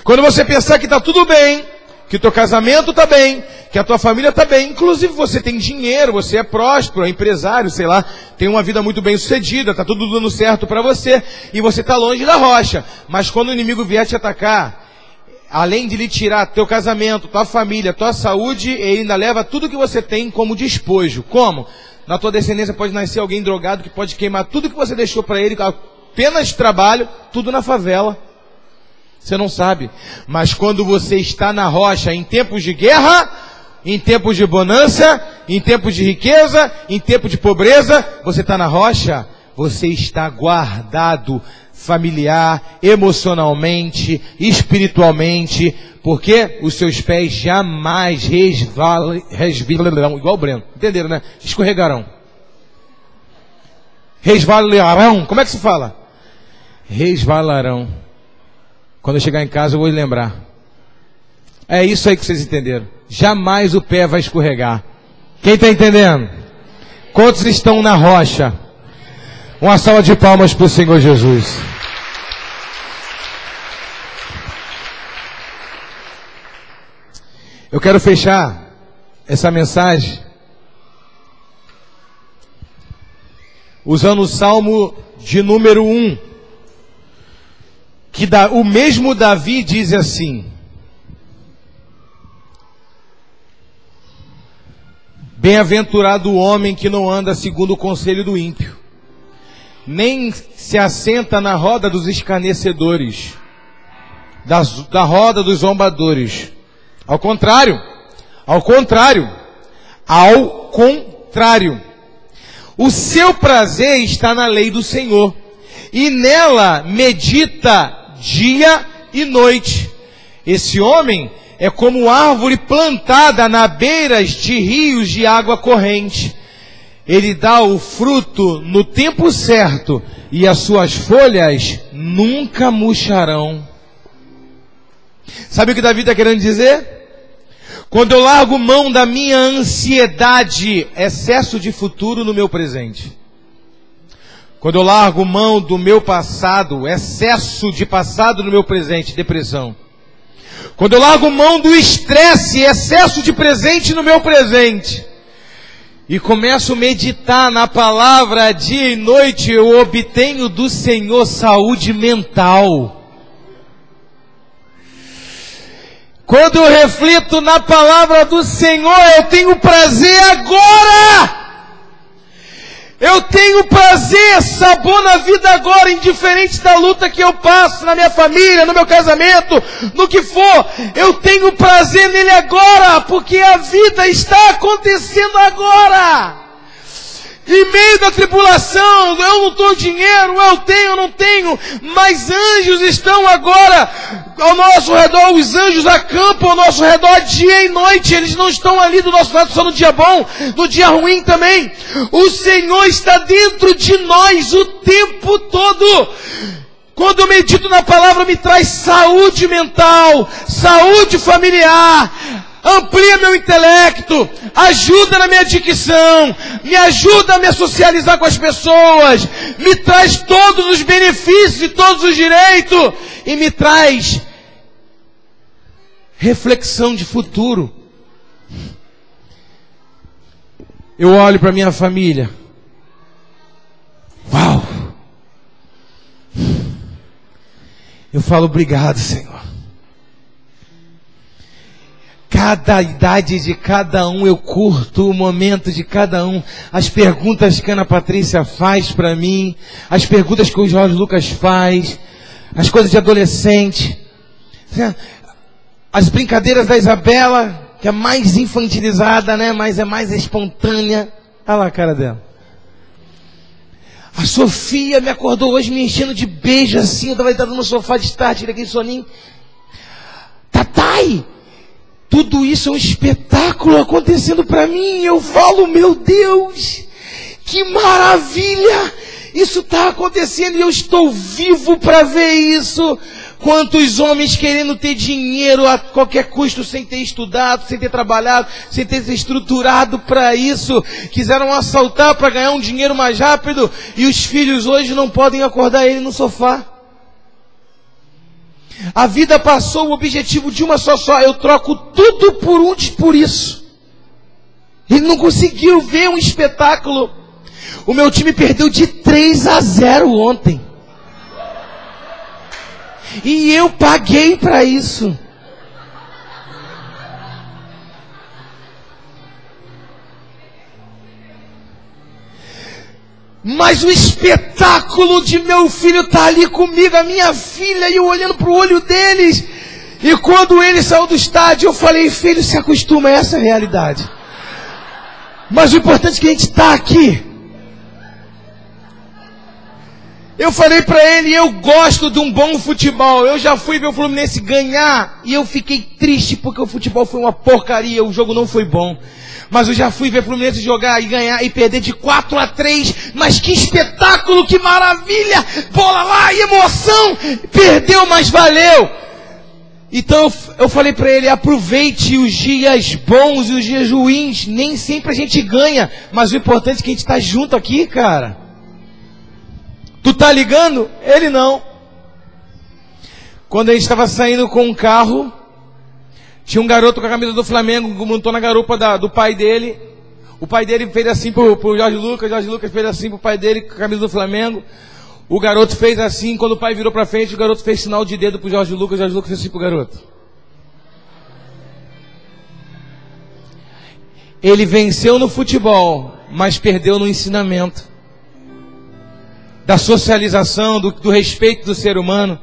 Quando você pensar que está tudo bem, que o teu casamento está bem, que a tua família está bem, inclusive você tem dinheiro, você é próspero, é empresário, sei lá, tem uma vida muito bem sucedida, está tudo dando certo para você, e você está longe da rocha. Mas quando o inimigo vier te atacar, além de lhe tirar teu casamento, tua família, tua saúde, ele ainda leva tudo que você tem como despojo. Como? Na tua descendência pode nascer alguém drogado que pode queimar tudo que você deixou para ele, apenas trabalho, tudo na favela. Você não sabe. Mas quando você está na rocha, em tempos de guerra, em tempos de bonança, em tempos de riqueza, em tempos de pobreza, você está na rocha, você está guardado familiar, emocionalmente, espiritualmente, porque os seus pés jamais resvalarão, igual o Breno, entenderam, né? Escorregarão. Resvalarão, como é que se fala? Resvalarão. Quando eu chegar em casa eu vou lembrar. É isso aí que vocês entenderam. Jamais o pé vai escorregar. Quem está entendendo? Quantos estão na rocha? Uma salva de palmas para o Senhor Jesus. Eu quero fechar essa mensagem usando o Salmo de número 1, que o mesmo Davi diz assim: bem-aventurado o homem que não anda segundo o conselho do ímpio, nem se assenta na roda dos escarnecedores, da roda dos zombadores. Ao contrário, o seu prazer está na lei do Senhor, e nela medita dia e noite. Esse homem é como árvore plantada na beiras de rios de água corrente. Ele dá o fruto no tempo certo, e as suas folhas nunca murcharão. Sabe o que Davi está querendo dizer? Quando eu largo mão da minha ansiedade, excesso de futuro no meu presente. Quando eu largo mão do meu passado, excesso de passado no meu presente, depressão. Quando eu largo mão do estresse, excesso de presente no meu presente, e começo a meditar na palavra dia e noite, eu obtenho do Senhor saúde mental. Quando eu reflito na palavra do Senhor, eu tenho prazer agora. Eu tenho prazer, sabor na vida agora, indiferente da luta que eu passo na minha família, no meu casamento, no que for. Eu tenho prazer nele agora, porque a vida está acontecendo agora. Em meio da tribulação, eu não tenho dinheiro, eu tenho, não tenho, mas anjos estão agora ao nosso redor, os anjos acampam ao nosso redor dia e noite, eles não estão ali do nosso lado só no dia bom, no dia ruim também. O Senhor está dentro de nós o tempo todo. Quando eu medito na palavra, me traz saúde mental, saúde familiar, amplia meu intelecto, ajuda na minha dicção, me ajuda a me socializar com as pessoas, me traz todos os benefícios e todos os direitos, e me traz reflexão de futuro. Eu olho para minha família, uau, eu falo obrigado, Senhor. Cada idade de cada um, eu curto o momento de cada um. As perguntas que a Ana Patrícia faz para mim, as perguntas que o Jorge Lucas faz, as coisas de adolescente, as brincadeiras da Isabela, que é mais infantilizada, né? Mas é mais espontânea. Olha lá a cara dela. A Sofia me acordou hoje me enchendo de beijo assim, eu estava deitado no sofá de tarde, tirei aquele soninho. Tatai! Tudo isso é um espetáculo acontecendo para mim. Eu falo, meu Deus, que maravilha! Isso está acontecendo e eu estou vivo para ver isso. Quantos homens querendo ter dinheiro a qualquer custo, sem ter estudado, sem ter trabalhado, sem ter se estruturado para isso. Quiseram assaltar para ganhar um dinheiro mais rápido, e os filhos hoje não podem acordar ele no sofá. A vida passou, o objetivo de uma só, eu troco tudo por isso. Ele não conseguiu ver um espetáculo. O meu time perdeu de 3-0 ontem. E eu paguei para isso. Mas o espetáculo de meu filho está ali comigo, a minha filha, e eu olhando para o olho deles. E quando ele saiu do estádio, eu falei, filho, se acostuma a essa realidade. Mas o importante é que a gente está aqui. Eu falei para ele, eu gosto de um bom futebol. Eu já fui ver o Fluminense ganhar e eu fiquei triste porque o futebol foi uma porcaria, o jogo não foi bom. Mas eu já fui ver o Fluminense jogar e ganhar e perder de 4-3. Mas que espetáculo, que maravilha! Bola lá, emoção! Perdeu, mas valeu! Então eu falei para ele, aproveite os dias bons e os dias ruins. Nem sempre a gente ganha, mas o importante é que a gente está junto aqui, cara. Tu tá ligando? Ele não. Quando a gente estava saindo com um carro, tinha um garoto com a camisa do Flamengo, montou na garupa do pai dele. O pai dele fez assim pro Jorge Lucas fez assim pro pai dele com a camisa do Flamengo. O garoto fez assim, quando o pai virou pra frente, o garoto fez sinal de dedo pro Jorge Lucas fez assim pro garoto. Ele venceu no futebol, mas perdeu no ensinamento. Da socialização, do respeito do ser humano.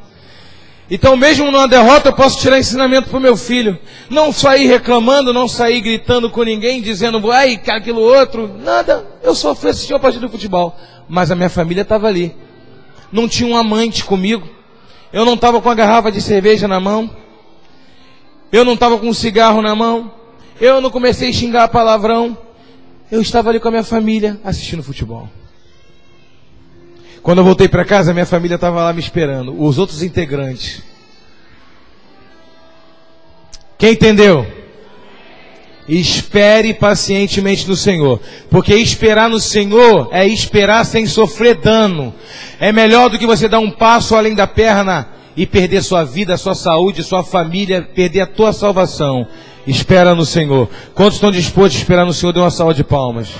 Então mesmo numa derrota eu posso tirar ensinamento para o meu filho. Não sair reclamando, não sair gritando com ninguém, dizendo, ai, aquilo outro. Nada, eu só fui assistir uma partida de futebol. Mas a minha família estava ali. Não tinha um amante comigo. Eu não estava com a garrafa de cerveja na mão. Eu não estava com um cigarro na mão. Eu não comecei a xingar palavrão. Eu estava ali com a minha família assistindo futebol. Quando eu voltei para casa, minha família estava lá me esperando. Os outros integrantes. Quem entendeu? Espere pacientemente no Senhor. Porque esperar no Senhor é esperar sem sofrer dano. É melhor do que você dar um passo além da perna e perder sua vida, sua saúde, sua família, perder a tua salvação. Espera no Senhor. Quantos estão dispostos a esperar no Senhor? Dê uma salva de palmas.